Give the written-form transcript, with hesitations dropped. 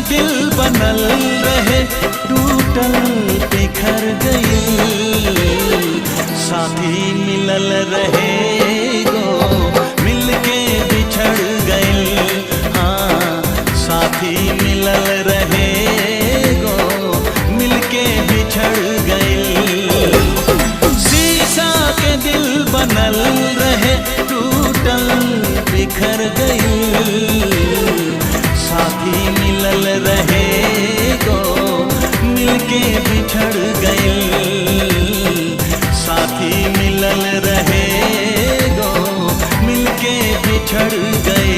दिल बनल रहे टूटल बिखर गई। साथी मिलल रहे गो मिलके बिछड़ गई। हाँ साथी मिलल रहे गो मिलके बिछड़ गई। शीशा के दिल बनल रहे टूटल बिखर गई। साथी मिलल रहे गो मिलके बिछड़ गई। साथी मिलल रहे गो मिलके बिछड़ गई।